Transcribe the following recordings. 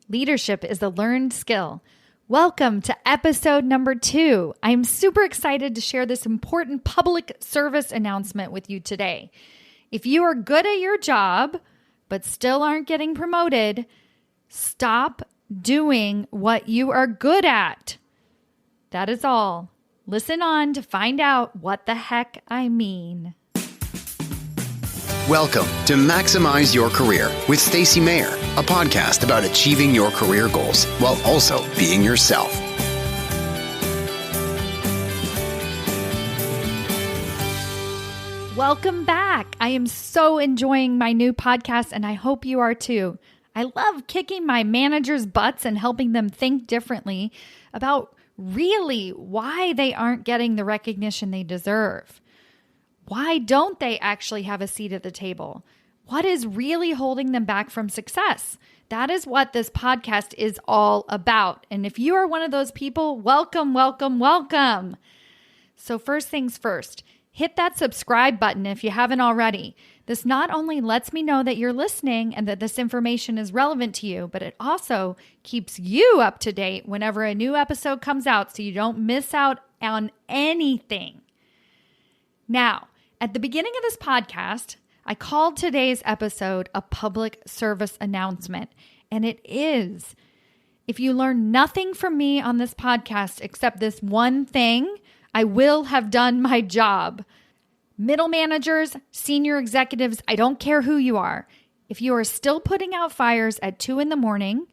Leadership is a learned skill. Welcome to episode number 2. I'm super excited to share this important public service announcement with you today. If you are good at your job, but still aren't getting promoted, stop doing what you are good at. That is all. Listen on to find out what the heck I mean. Welcome to Maximize Your Career with Stacy Mayer, a podcast about achieving your career goals while also being yourself. Welcome back. I am so enjoying my new podcast, and I hope you are too. I love kicking my managers' butts and helping them think differently about really why they aren't getting the recognition they deserve. Why don't they actually have a seat at the table? What is really holding them back from success? That is what this podcast is all about. And if you are one of those people, welcome, welcome, welcome. So first things first, hit that subscribe button if you haven't already. This not only lets me know that you're listening and that this information is relevant to you, but it also keeps you up to date whenever a new episode comes out so you don't miss out on anything. Now, at the beginning of this podcast, I called today's episode a public service announcement, and it is. If you learn nothing from me on this podcast except this one thing, I will have done my job. Middle managers, senior executives, I don't care who you are. If you are still putting out fires at 2 a.m,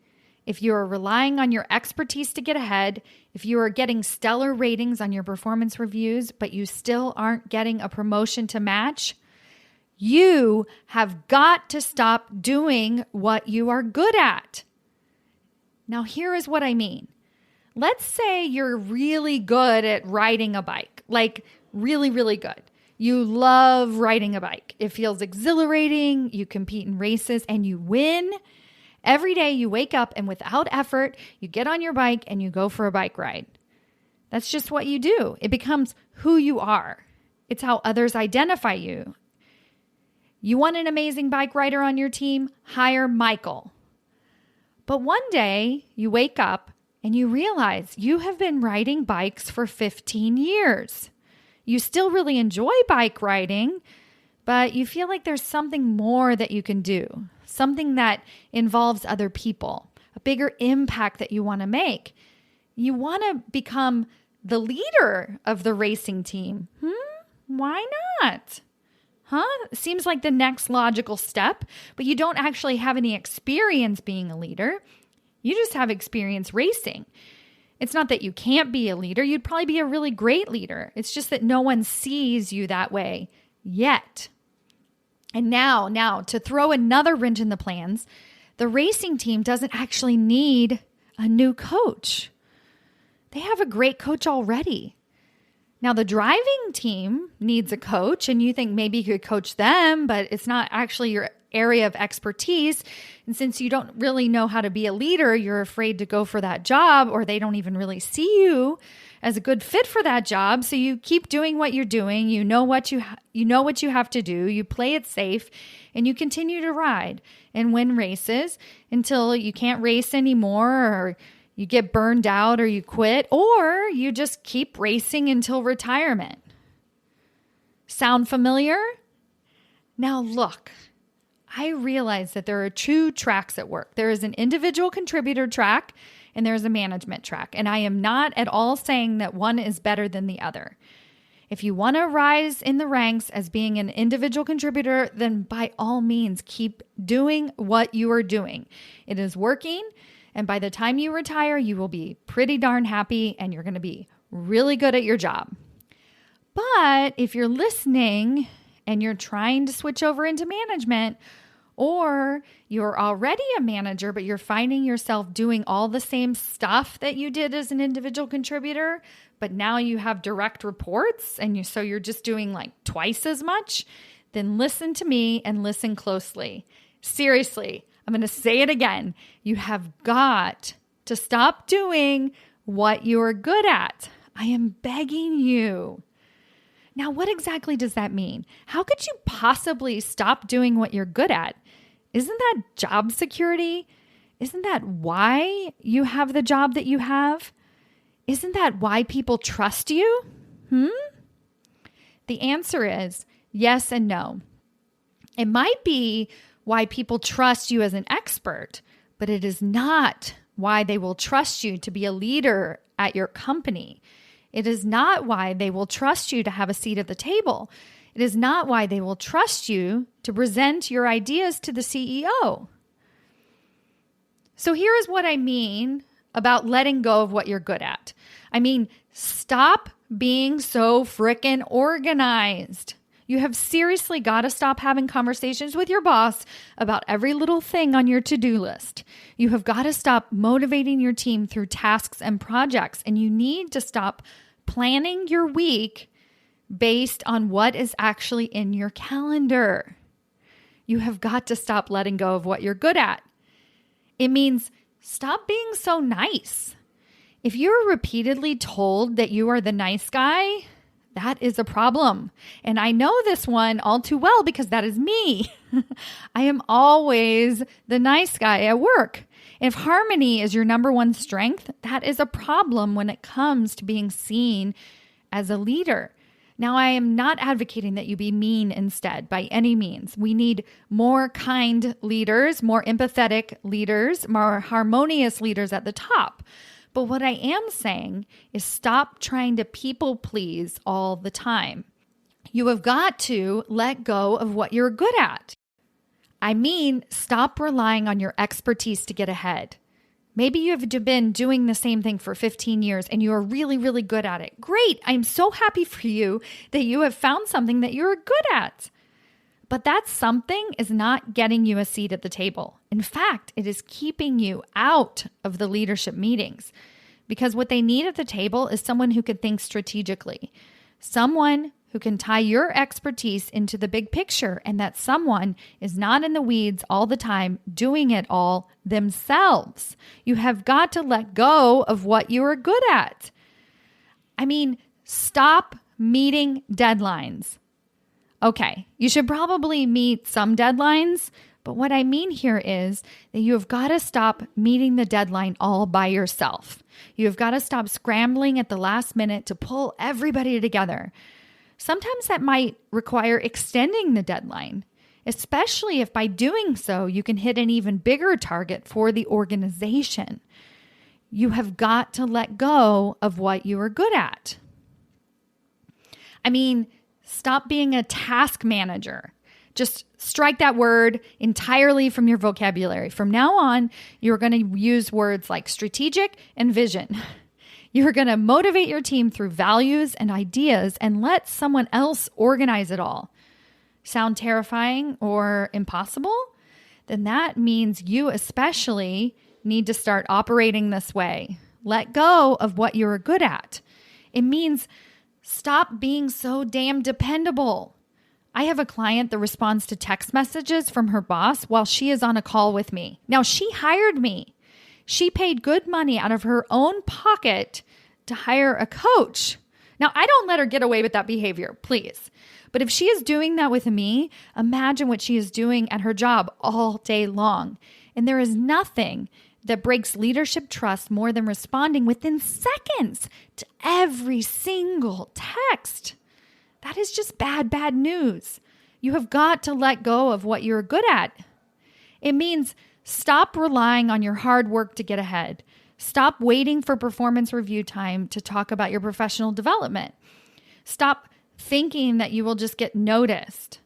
if you are relying on your expertise to get ahead, if you are getting stellar ratings on your performance reviews, but you still aren't getting a promotion to match, you have got to stop doing what you are good at. Now, here is what I mean. Let's say you're really good at riding a bike, like really, really good. You love riding a bike. It feels exhilarating. You compete in races and you win. Every day you wake up and without effort, you get on your bike and you go for a bike ride. That's just what you do. It becomes who you are. It's how others identify you. You want an amazing bike rider on your team? Hire Michael. But one day you wake up and you realize you have been riding bikes for 15 years. You still really enjoy bike riding, but you feel like there's something more that you can do. Something that involves other people, a bigger impact that you want to make. You want to become the leader of the racing team. Why not? Seems like the next logical step, but you don't actually have any experience being a leader. You just have experience racing. It's not that you can't be a leader. You'd probably be a really great leader. It's just that no one sees you that way yet. And now, to throw another wrench in the plans, the racing team doesn't actually need a new coach. They have a great coach already. Now, the driving team needs a coach, and you think maybe you could coach them, but it's not actually your area of expertise. And since you don't really know how to be a leader, you're afraid to go for that job, or they don't even really see you as a good fit for that job. So you keep doing what you're doing. You know what you have to do. You play it safe and you continue to ride and win races until you can't race anymore, or you get burned out, or you quit, or you just keep racing until retirement. Sound familiar? Now look, I realize that there are 2 tracks at work. There is an individual contributor track and there's a management track. And I am not at all saying that one is better than the other. If you want to rise in the ranks as being an individual contributor, then by all means, keep doing what you are doing. It is working. And by the time you retire, you will be pretty darn happy and you're going to be really good at your job. But if you're listening and you're trying to switch over into management, or you're already a manager, but you're finding yourself doing all the same stuff that you did as an individual contributor, but now you have direct reports and so you're just doing like twice as much, then listen to me and listen closely. Seriously, I'm going to say it again. You have got to stop doing what you are good at. I am begging you. Now, what exactly does that mean? How could you possibly stop doing what you're good at? Isn't that job security? Isn't that why you have the job that you have? Isn't that why people trust you? The answer is yes and no. It might be why people trust you as an expert, but it is not why they will trust you to be a leader at your company. It is not why they will trust you to have a seat at the table. It is not why they will trust you to present your ideas to the CEO. So here is what I mean about letting go of what you're good at. I mean, stop being so frickin' organized. You have seriously got to stop having conversations with your boss about every little thing on your to-do list. You have got to stop motivating your team through tasks and projects, and you need to stop planning your week based on what is actually in your calendar. You have got to stop letting go of what you're good at. It means stop being so nice. If you're repeatedly told that you are the nice guy, that is a problem. And I know this one all too well because that is me. I am always the nice guy at work. If harmony is your number one strength, that is a problem when it comes to being seen as a leader. Now, I am not advocating that you be mean instead by any means. We need more kind leaders, more empathetic leaders, more harmonious leaders at the top. But what I am saying is stop trying to people please all the time. You have got to let go of what you're good at. I mean, stop relying on your expertise to get ahead. Maybe you've been doing the same thing for 15 years and you're really, really good at it. Great. I'm so happy for you that you have found something that you're good at. But that something is not getting you a seat at the table. In fact, it is keeping you out of the leadership meetings because what they need at the table is someone who can think strategically, someone who can tie your expertise into the big picture, and that someone is not in the weeds all the time doing it all themselves. You have got to let go of what you are good at. I mean, stop meeting deadlines. Okay, you should probably meet some deadlines, but what I mean here is that you have got to stop meeting the deadline all by yourself. You have got to stop scrambling at the last minute to pull everybody together. Sometimes that might require extending the deadline, especially if by doing so, you can hit an even bigger target for the organization. You have got to let go of what you are good at. I mean, stop being a task manager. Just strike that word entirely from your vocabulary. From now on, you're going to use words like strategic and vision. You're going to motivate your team through values and ideas and let someone else organize it all. Sound terrifying or impossible? Then that means you especially need to start operating this way. Let go of what you're good at. It means stop being so damn dependable. I have a client that responds to text messages from her boss while she is on a call with me. Now, she hired me. She paid good money out of her own pocket to hire a coach. Now, I don't let her get away with that behavior, please. But if she is doing that with me, imagine what she is doing at her job all day long. And there is nothing that breaks leadership trust more than responding within seconds to every single text. That is just bad news. You have got to let go of what you're good at. It means stop relying on your hard work to get ahead. Stop waiting for performance review time to talk about your professional development. Stop thinking that you will just get noticed.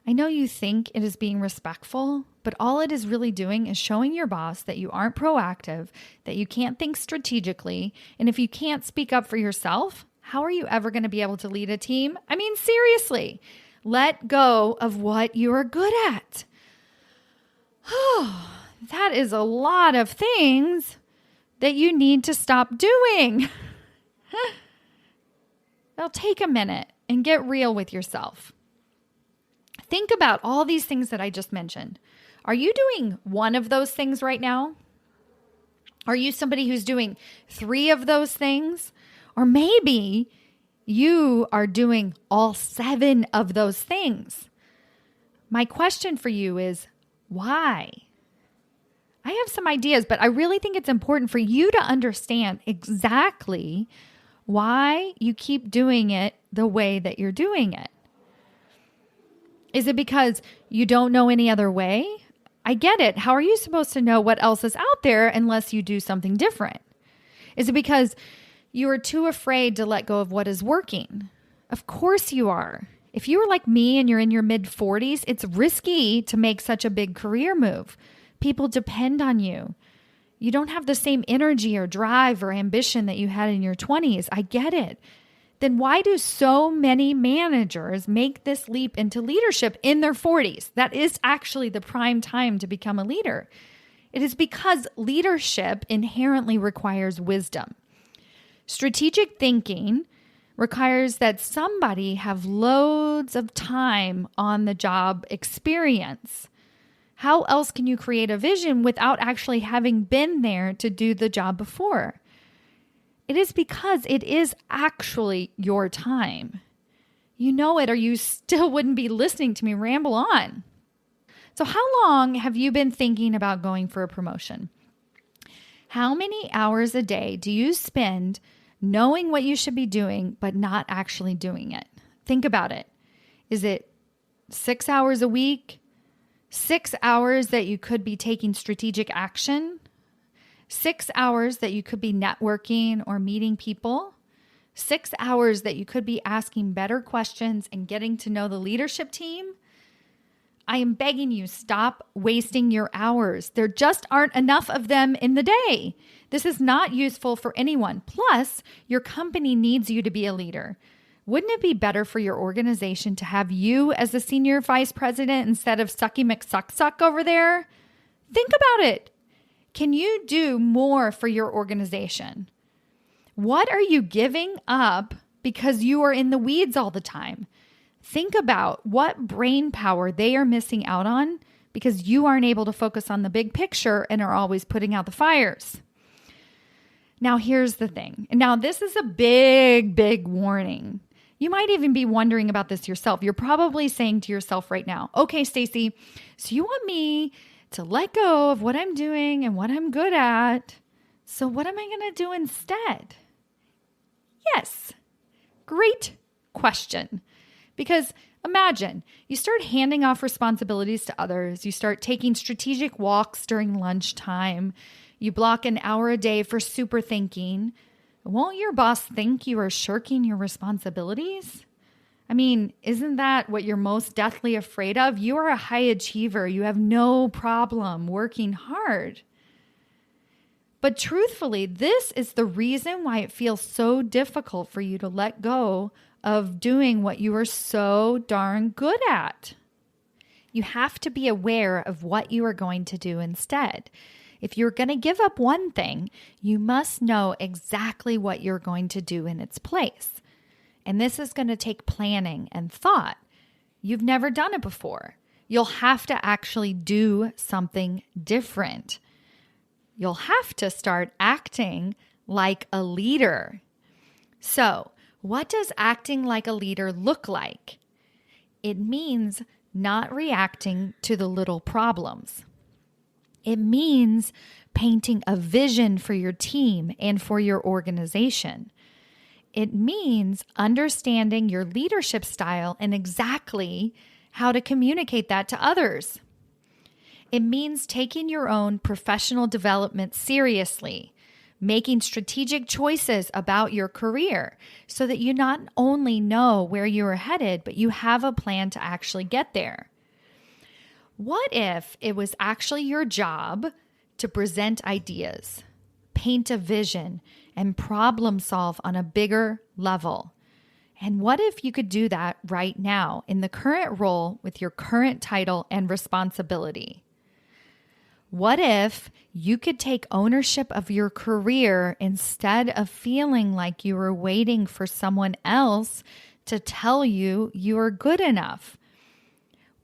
I know you think it is being respectful, but all it is really doing is showing your boss that you aren't proactive, that you can't think strategically, and if you can't speak up for yourself, how are you ever going to be able to lead a team? I mean, seriously, let go of what you are good at. That is a lot of things that you need to stop doing. Now take a minute and get real with yourself. Think about all these things that I just mentioned. Are you doing one of those things right now? Are you somebody who's doing 3 of those things? Or maybe you are doing all 7 of those things. My question for you is, why? I have some ideas, but I really think it's important for you to understand exactly why you keep doing it the way that you're doing it. Is it because you don't know any other way? I get it. How are you supposed to know what else is out there unless you do something different? Is it because you are too afraid to let go of what is working? Of course you are. If you are like me and you're in your mid-40s, it's risky to make such a big career move. People depend on you. You don't have the same energy or drive or ambition that you had in your 20s. I get it. Then why do so many managers make this leap into leadership in their 40s? That is actually the prime time to become a leader. It is because leadership inherently requires wisdom. Strategic thinking requires that somebody have loads of time on the job experience. How else can you create a vision without actually having been there to do the job before? It is because it is actually your time. You know it, or you still wouldn't be listening to me ramble on. So how long have you been thinking about going for a promotion? How many hours a day do you spend knowing what you should be doing, but not actually doing it? Think about it. Is it 6 hours a week? 6 hours that you could be taking strategic action? 6 hours that you could be networking or meeting people? 6 hours that you could be asking better questions and getting to know the leadership team? I am begging you, stop wasting your hours. There just aren't enough of them in the day. This is not useful for anyone. Plus, your company needs you to be a leader. Wouldn't it be better for your organization to have you as the senior vice president instead of Sucky McSucksuck over there? Think about it. Can you do more for your organization? What are you giving up because you are in the weeds all the time? Think about what brain power they are missing out on because you aren't able to focus on the big picture and are always putting out the fires. Now, here's the thing. And now this is a big, big warning. You might even be wondering about this yourself. You're probably saying to yourself right now, okay, Stacy, so you want me to let go of what I'm doing and what I'm good at. So what am I going to do instead? Yes. Great question. Because imagine you start handing off responsibilities to others. You start taking strategic walks during lunchtime. You block an hour a day for super thinking. Won't your boss think you are shirking your responsibilities? I mean, isn't that what you're most deathly afraid of? You are a high achiever. You have no problem working hard. But truthfully, this is the reason why it feels so difficult for you to let go of doing what you are so darn good at. You have to be aware of what you are going to do instead. If you're going to give up one thing, you must know exactly what you're going to do in its place. And this is going to take planning and thought. You've never done it before. You'll have to actually do something different. You'll have to start acting like a leader. So, what does acting like a leader look like? It means not reacting to the little problems. It means painting a vision for your team and for your organization. It means understanding your leadership style and exactly how to communicate that to others. It means taking your own professional development seriously, making strategic choices about your career so that you not only know where you are headed, but you have a plan to actually get there. What if it was actually your job to present ideas, paint a vision, and problem solve on a bigger level? And what if you could do that right now in the current role with your current title and responsibility? What if you could take ownership of your career instead of feeling like you were waiting for someone else to tell you you are good enough?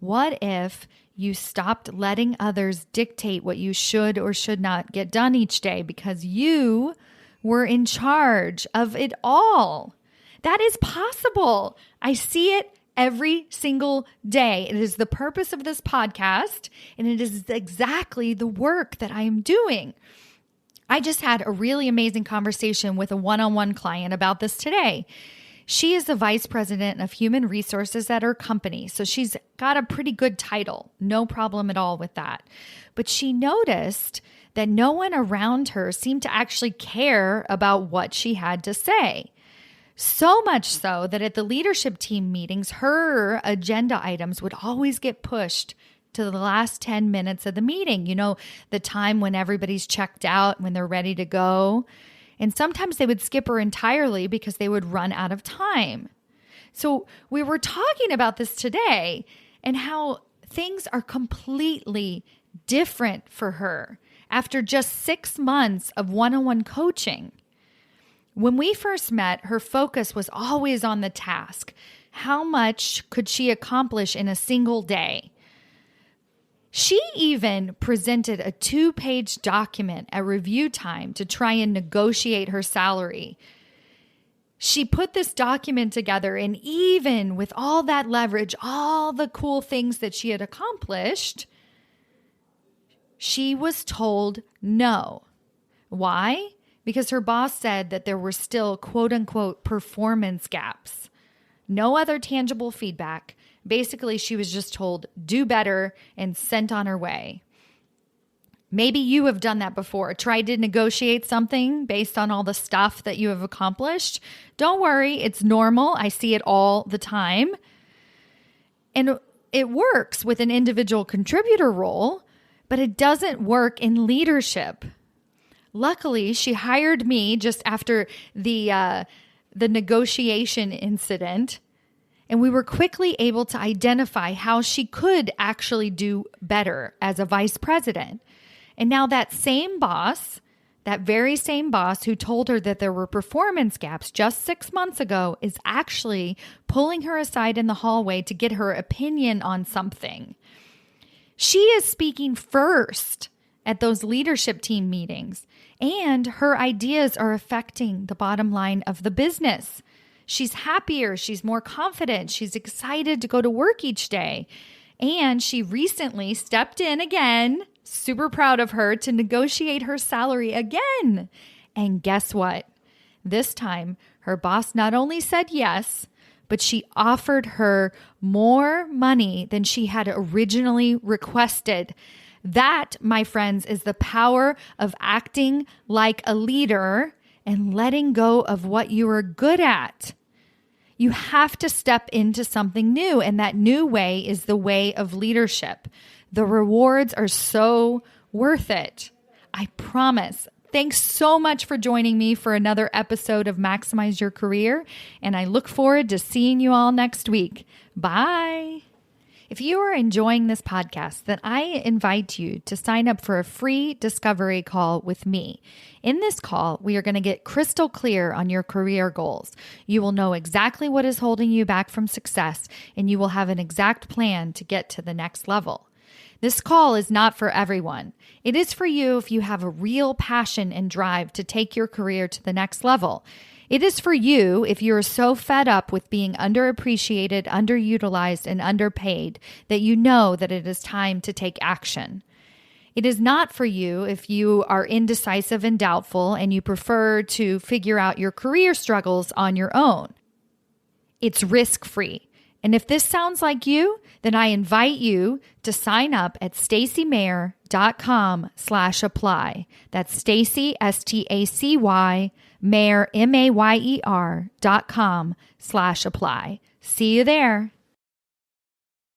What if you stopped letting others dictate what you should or should not get done each day because you were in charge of it all? That is possible. I see it every single day. It is the purpose of this podcast, and it is exactly the work that I am doing. I just had a really amazing conversation with a one-on-one client about this today. She is the vice president of human resources at her company, so she's got a pretty good title. No problem at all with that. But she noticed that no one around her seemed to actually care about what she had to say. So much so that at the leadership team meetings, her agenda items would always get pushed to the last 10 minutes of the meeting. You know, the time when everybody's checked out, when they're ready to go. And sometimes they would skip her entirely because they would run out of time. So we were talking about this today and how things are completely different for her after just 6 months of one-on-one coaching. When we first met, her focus was always on the task. How much could she accomplish in a single day? She even presented a 2-page document at review time to try and negotiate her salary. She put this document together, and even with all that leverage, all the cool things that she had accomplished, she was told no. Why? Because her boss said that there were still quote unquote performance gaps. No other tangible feedback. Basically, she was just told, do better, and sent on her way. Maybe you have done that before. Tried to negotiate something based on all the stuff that you have accomplished. Don't worry, it's normal. I see it all the time. And it works with an individual contributor role, but it doesn't work in leadership. Luckily, she hired me just after the negotiation incident. And we were quickly able to identify how she could actually do better as a vice president. And now that same boss, that very same boss who told her that there were performance gaps just 6 months ago, is actually pulling her aside in the hallway to get her opinion on something. She is speaking first at those leadership team meetings, and her ideas are affecting the bottom line of the business. She's happier, she's more confident, she's excited to go to work each day. And she recently stepped in again, super proud of her, to negotiate her salary again. And guess what? This time, her boss not only said yes, but she offered her more money than she had originally requested. That, my friends, is the power of acting like a leader and letting go of what you are good at. You have to step into something new, and that new way is the way of leadership. The rewards are so worth it. I promise. Thanks so much for joining me for another episode of Maximize Your Career, and I look forward to seeing you all next week. Bye. If you are enjoying this podcast, then I invite you to sign up for a free discovery call with me. In this call, we are going to get crystal clear on your career goals. You will know exactly what is holding you back from success, and you will have an exact plan to get to the next level. This call is not for everyone. It is for you if you have a real passion and drive to take your career to the next level. It is for you if you're so fed up with being underappreciated, underutilized, and underpaid that you know that it is time to take action. It is not for you if you are indecisive and doubtful and you prefer to figure out your career struggles on your own. It's risk-free. And if this sounds like you, then I invite you to sign up at stacymayer.com/apply. That's Stacy, STACY, Mayer, MAYER.com/apply. See you there.